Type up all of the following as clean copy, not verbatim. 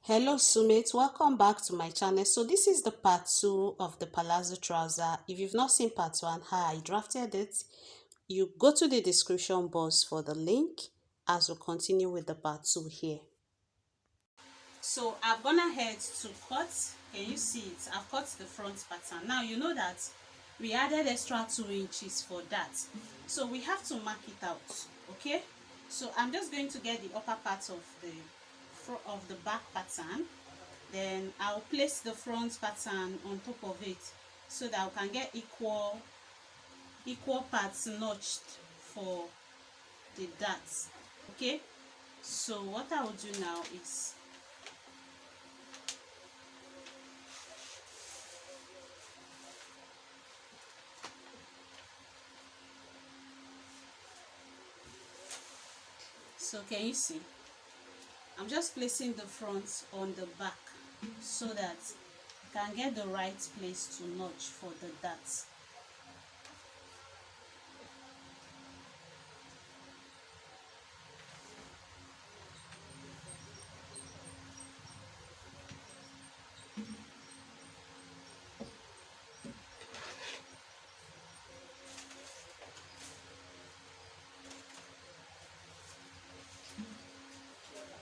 Hello Sumit, welcome back to my channel. So this is the part 2 of the palazzo trouser. If you've not seen part 1, how I drafted it, you go to the description box for the link as we continue with the part 2 here. So I've gone ahead to cut, can you see it? I've cut the front pattern. Now you know that we added extra 2 inches for that. So we have to mark it out, okay? So I'm just going to get the upper part of the back pattern, then I'll place the front pattern on top of it so that I can get equal parts notched for the darts. Okay, so what I will do now is can you see, I'm just placing the front on the back so that I can get the right place to notch for the darts.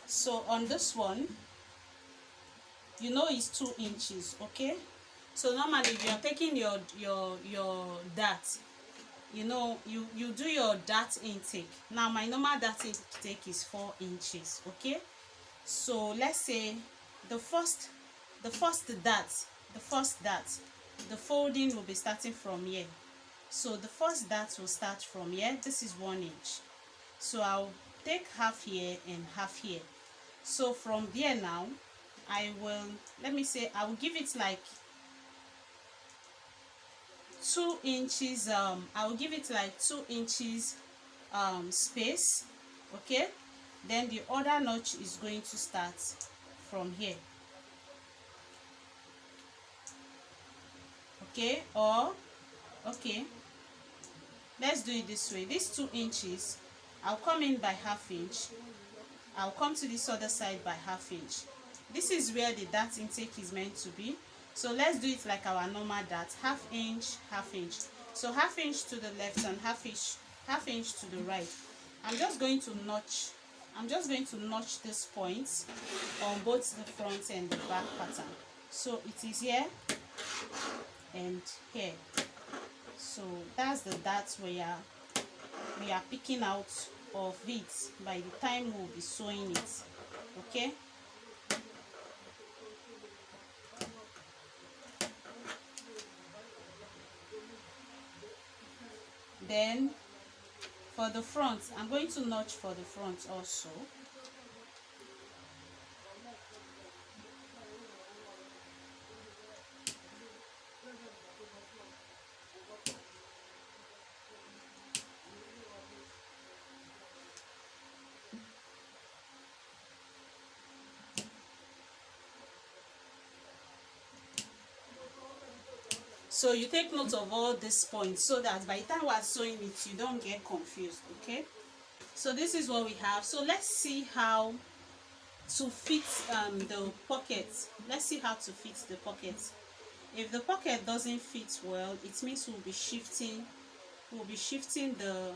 So on this one, you know it's 2 inches, okay? So normally if you are taking your dart, you know, you do your dart intake. Now my normal dart intake is 4 inches, okay? So let's say the first dart, the folding will be starting from here. So the first dart will start from here. This is 1 inch. So I'll take half here and half here. So from there now, I will, let me say, I will give it like 2 inches. I will give it like 2 inches space, okay? Then the other notch is going to start from here, okay? Or okay, let's do it this way. These 2 inches, I'll come in by half inch. I'll come to this other side by half inch. This is where the dart intake is meant to be. So let's do it like our normal dart, half inch, half inch. So half inch to the left and half inch to the right. I'm just going to notch this point on both the front and the back pattern. So it is here and here. So that's the dart we are picking out of it by the time we'll be sewing it, okay? Then for the front, I'm going to notch for the front also. So you take note of all these points so that by the time we're sewing it, you don't get confused, okay? So this is what we have. So let's see how to fit the pocket. Let's see how to fit the pocket. If the pocket doesn't fit well, it means we'll be shifting the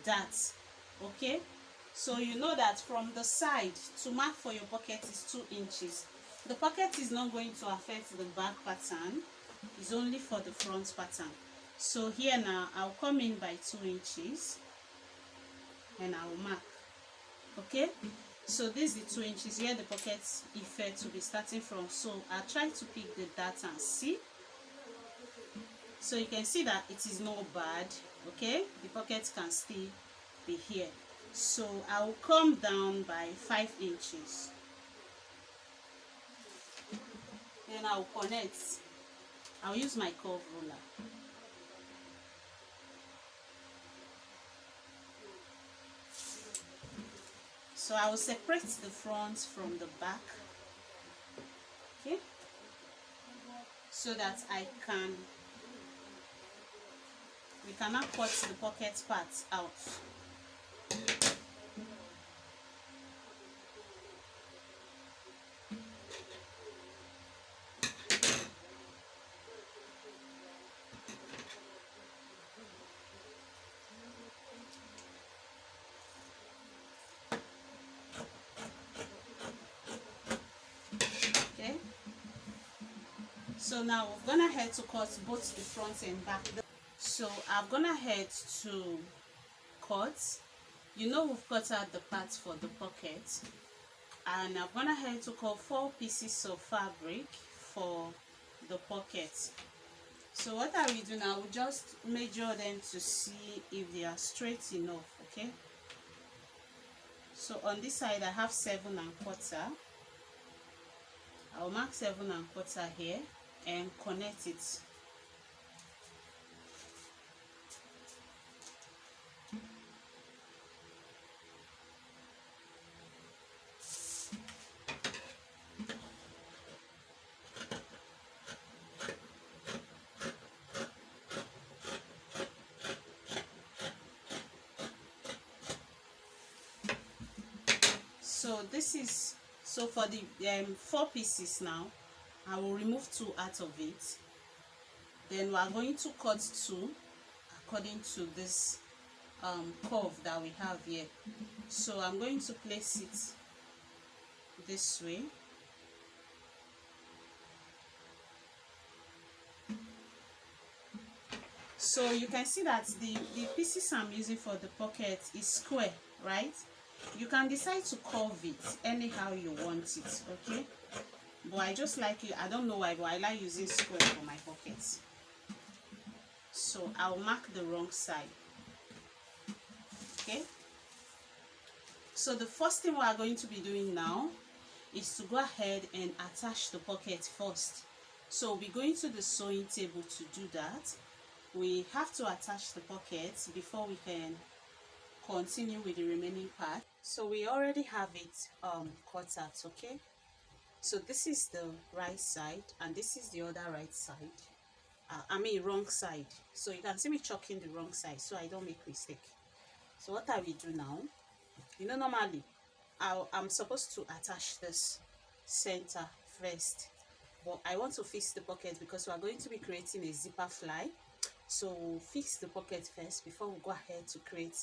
darts, okay? So you know that from the side to mark for your pocket is 2 inches. The pocket is not going to affect the back pattern, it's only for the front pattern. So here now I'll come in by 2 inches and I'll mark, okay? So this is the 2 inches here, the pocket effect to be starting from. So I'll try to pick the dart and see. So you can see that it is not bad, okay? The pocket can still be here. So I'll come down by 5 inches. Then I'll connect. I'll use my curve ruler. So I will separate the front from the back, okay? So that we cannot cut the pocket parts out. So now we're gonna head to cut both the front and back. So I'm gonna head to cut. You know, we've cut out the parts for the pocket, and I'm gonna head to cut 4 pieces of fabric for the pocket. So what I will do now, we'll just measure them to see if they are straight enough. Okay, so on this side I have 7¼ I'll mark 7¼ here and connect it. So this is, so for the 4 pieces now, I will remove 2 out of it. Then we are going to cut 2 according to this curve that we have here. So I'm going to place it this way. So you can see that the pieces I'm using for the pocket is square, right? You can decide to curve it anyhow you want it, okay? But I just like it, I don't know why, but I like using square for my pockets. So I'll mark the wrong side. Okay, so the first thing we are going to be doing now is to go ahead and attach the pocket first. So we'll be going to the sewing table to do that. We have to attach the pocket before we can continue with the remaining part. So we already have it cut out. Okay, so this is the right side and this is the other right side, I mean wrong side. So you can see me chalking the wrong side so I don't make mistake. So what I will do now, you know, normally I'm supposed to attach this center first, but I want to fix the pocket because we are going to be creating a zipper fly. So we'll fix the pocket first before we go ahead to create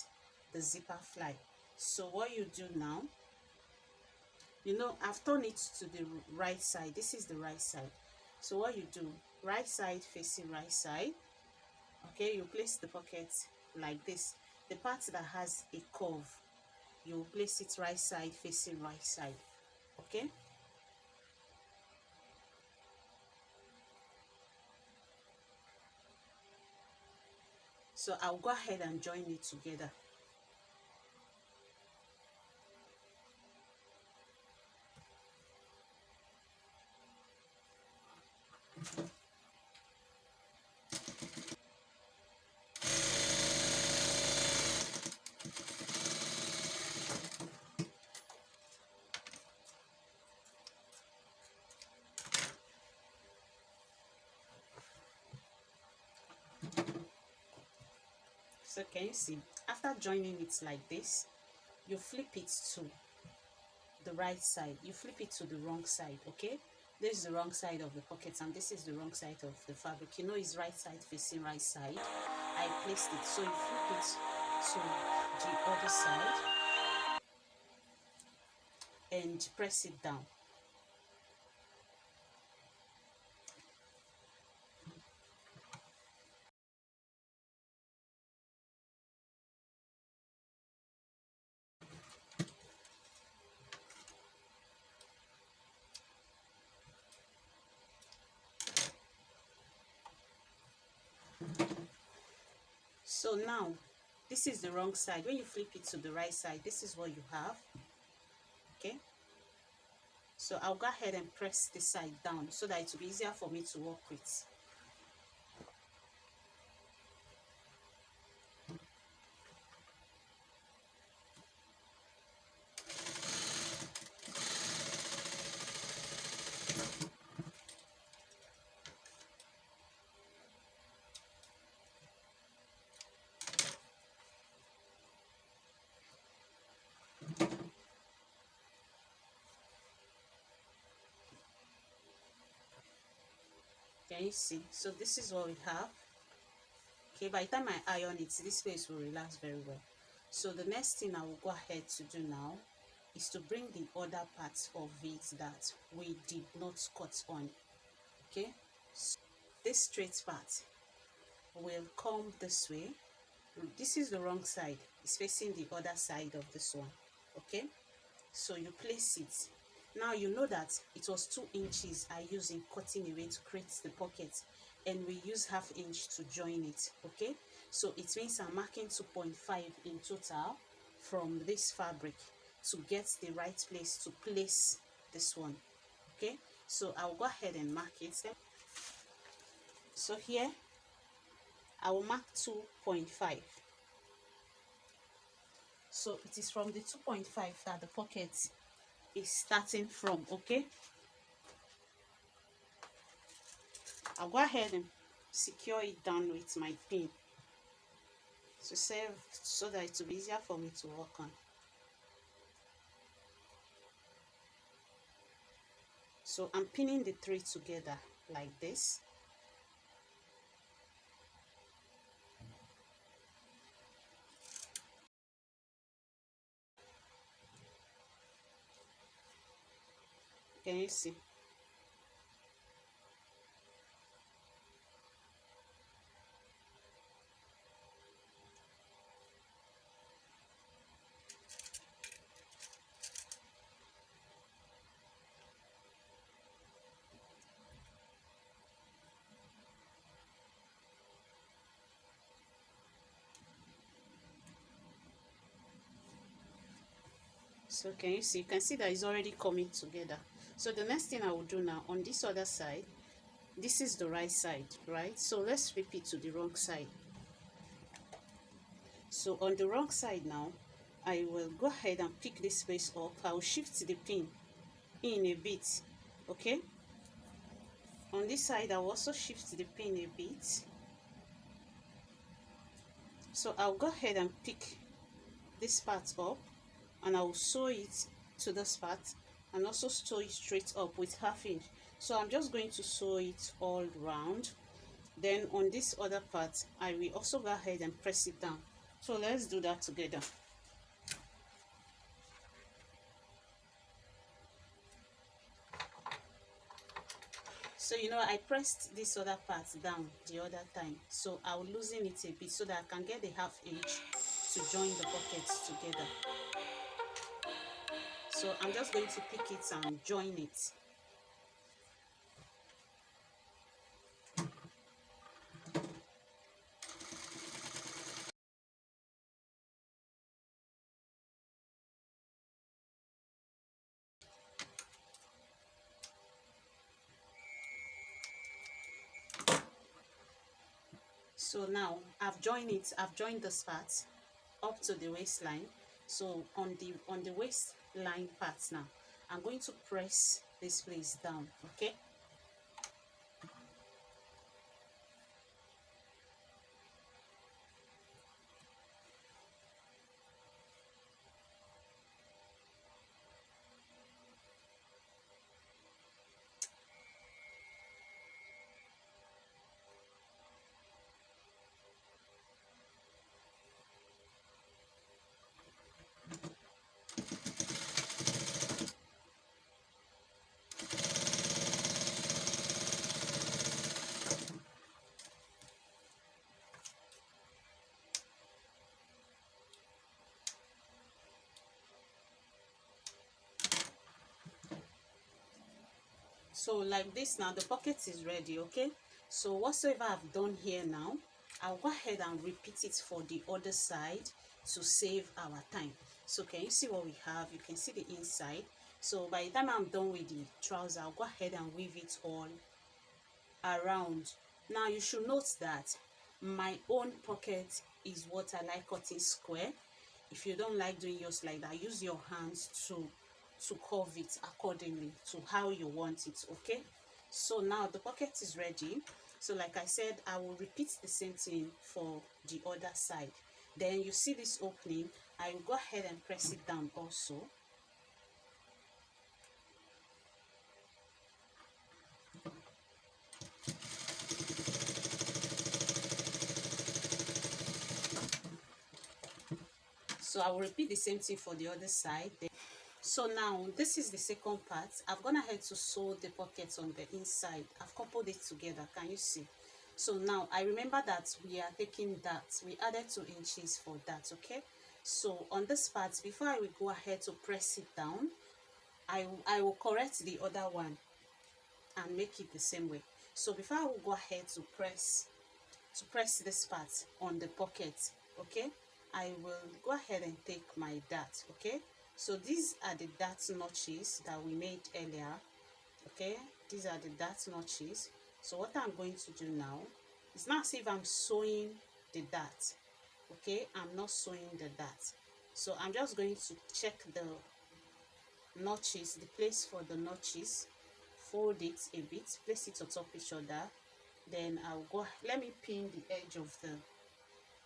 the zipper fly. So what you do now, you know, I've turned it to the right side. This is the right side. So what you do, right side facing right side. Okay, you place the pocket like this. The part that has a curve, you place it right side facing right side. Okay, so I'll go ahead and join it together. So can you see, after joining it like this, you flip it to the right side, you flip it to the wrong side. Okay, this is the wrong side of the pocket and this is the wrong side of the fabric. You know, it's right side facing right side. I placed it, so you flip it to the other side and press it down. So now this is the wrong side. When you flip it to the right side, this is what you have. Okay, so I'll go ahead and press this side down so that it will be easier for me to work with. Can you see? So this is what we have. Okay, by the time I iron it, this place will relax very well. So the next thing I will go ahead to do now is to bring the other parts of it that we did not cut on. Okay, This straight part will come this way. This is the wrong side, it's facing the other side of this one. Okay, so you place it. Now you know that it was 2 inches I used in cutting away to create the pocket, and we use 1/2 inch to join it. Okay, so it means I'm marking 2.5 in total from this fabric to get the right place to place this one. Okay, so I'll go ahead and mark it. So here I will mark 2.5. So it is from the 2.5 that the pocket is starting from. Okay, I'll go ahead and secure it down with my pin to save, so that it will be easier for me to work on. So I'm pinning the 3 together like this. Can you see? So can you see? You can see that it's already coming together. So the next thing I will do now, on this other side, this is the right side, right? So let's flip it to the wrong side. So on the wrong side now, I will go ahead and pick this place up. I will shift the pin in a bit. Okay, on this side I will also shift the pin a bit. So I'll go ahead and pick this part up, and I'll sew it to this part, and also sew it straight up with 1/2 inch. So I'm just going to sew it all round. Then on this other part, I will also go ahead and press it down. So let's do that together. So you know, I pressed this other part down the other time, so I'll loosen it a bit so that I can get the 1/2 inch to join the pockets together. So I'm just going to pick it and join it. So now I've joined it. I've joined this part up to the waistline. So on the waistline part now, I'm going to press this place down. Okay, so like this now the pocket is ready. Okay, so whatsoever I've done here now, I'll go ahead and repeat it for the other side to save our time. So can you see what we have? You can see the inside. So by the time I'm done with the trouser, I'll go ahead and weave it all around. Now you should note that my own pocket is what I like cutting square. If you don't like doing yours like that, use your hands to curve it accordingly to how you want it. Okay, so now the pocket is ready. So like I said, I will repeat the same thing for the other side. Then you see this opening, I will go ahead and press it down also. So I will repeat the same thing for the other side. So now this is the second part. I've gone ahead to sew the pockets on the inside. I've coupled it together. Can you see? So now I remember that we are taking that. We added 2 inches for that, okay? So on this part, before I will go ahead to press it down, I will correct the other one and make it the same way. So before I will go ahead to press this part on the pocket, okay, I will go ahead and take my dart, okay. So these are the dart notches that we made earlier, okay. These are the dart notches. So what I'm going to do now, it's not as if I'm sewing the dart, okay. I'm not sewing the dart. So I'm just going to check the notches, the place for the notches, fold it a bit, place it on top each other. Then I'll go, let me pin the edge of the,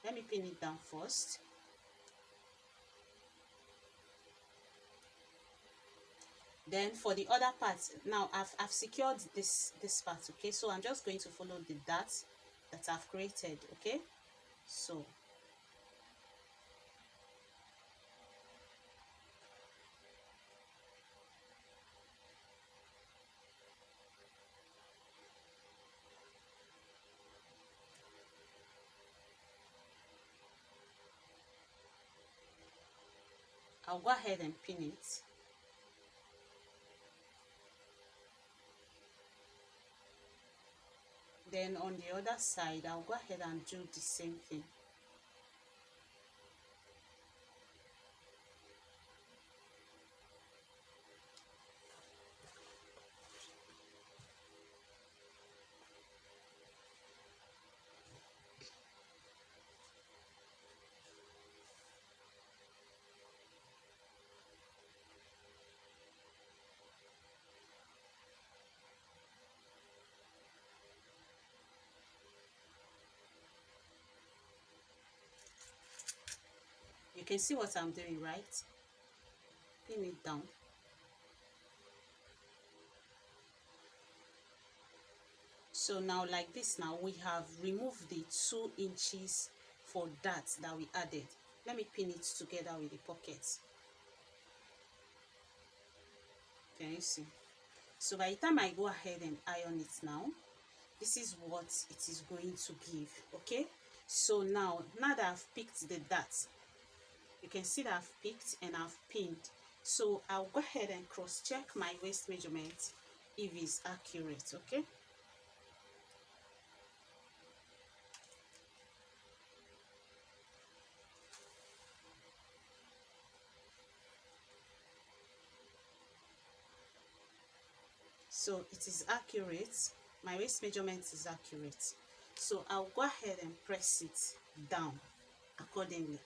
let me pin it down first. Then for the other part, now I've secured this part, okay. So I'm just going to follow the dart that I've created, okay. So I'll go ahead and pin it. Then on the other side, I'll go ahead and do the same thing. You can see what I'm doing, right? Pin it down. So now like this, now we have removed the 2 inches for that we added. Let me pin it together with the pockets. Can you see? So by the time I go ahead and iron it now, this is what it is going to give, okay. So now that I've picked the dart, you can see that I've picked and I've pinned. So I'll go ahead and cross check my waist measurement if it's accurate, okay. So it is accurate. My waist measurement is accurate. So I'll go ahead and press it down accordingly.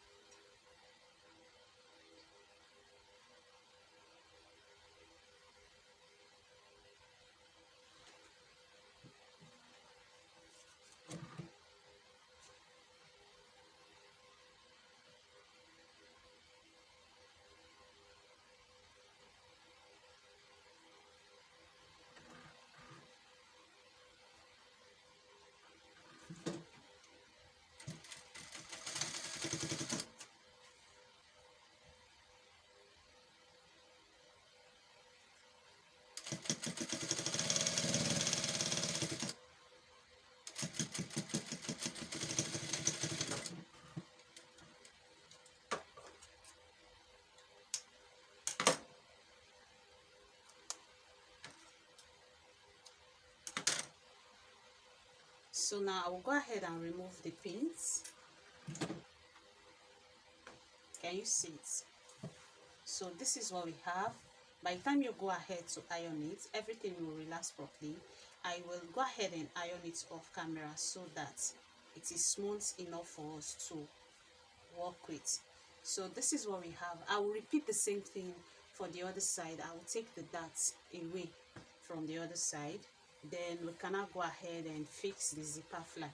So now I will go ahead and remove the pins. Can you see it? So this is what we have. By the time you go ahead to iron it, everything will relax properly. I will go ahead and iron it off camera so that it is smooth enough for us to work with. So this is what we have. I will repeat the same thing for the other side. I will take the darts away from the other side. Then we can now go ahead and fix the zipper fly.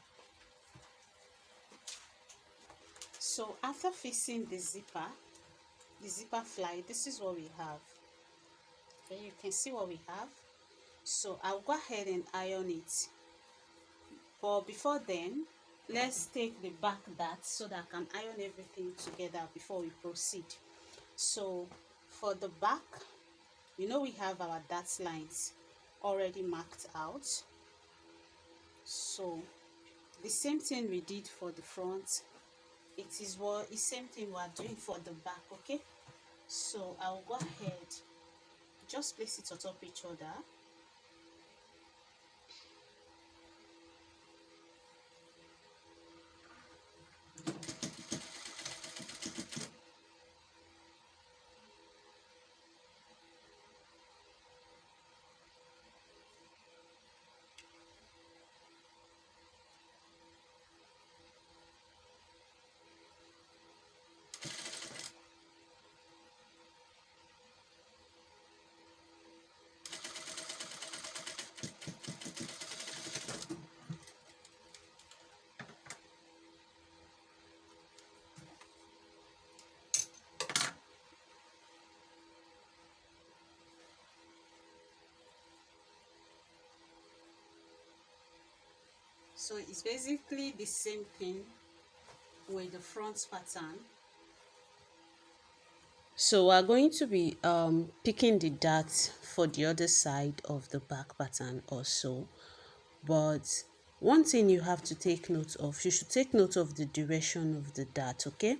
So after fixing the zipper fly, this is what we have. Okay, you can see what we have. So I'll go ahead and iron it. But before then, let's take the back dart so that I can iron everything together before we proceed. So for the back, you know we have our dart lines already marked out. So the same thing we did for the front, it is what the same thing we are doing for the back. Okay, so I'll go ahead, just place it on top each other. So it's basically the same thing with the front pattern. So we're going to be picking the darts for the other side of the back pattern also. But one thing you have to take note of, you should take note of the direction of the dart, okay?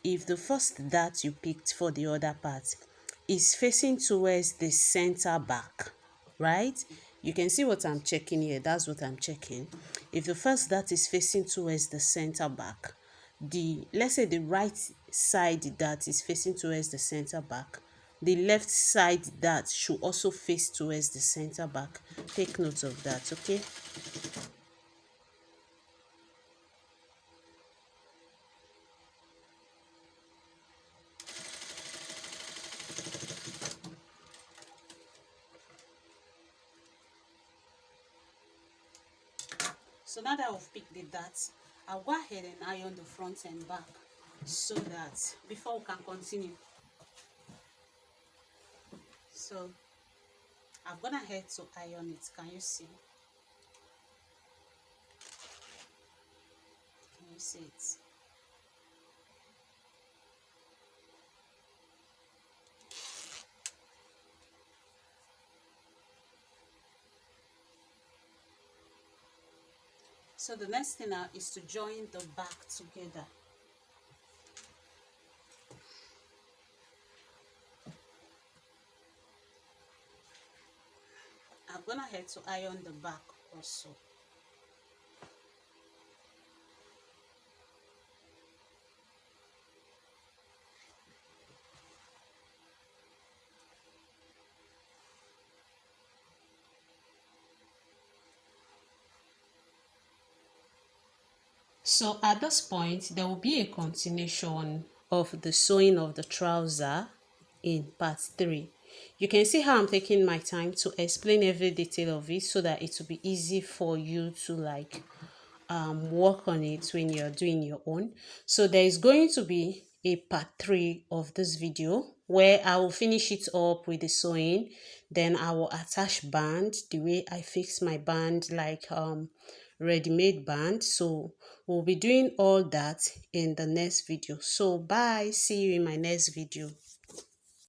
If the first dart you picked for the other part is facing towards the center back, right? You can see what I'm checking here. That's what I'm checking. If the first dart is facing towards the center back, let's say the right side that is facing towards the center back, the left side that should also face towards the center back. Take note of that, okay? So now that I've picked the darts, I'll go ahead and iron the front and back so that before we can continue. So I've gone ahead to iron it. Can you see? Can you see it? So the next thing now is to join the back together. I'm gonna head to iron the back also. So at this point, there will be a continuation of the sewing of the trouser in part 3. You can see how I'm taking my time to explain every detail of it so that it will be easy for you to work on it when you're doing your own. So there is going to be a part 3 of this video where I will finish it up with the sewing. Then I will attach band the way I fix my band, like ready-made band. So we'll be doing all that in the next video. So bye, see you in my next video.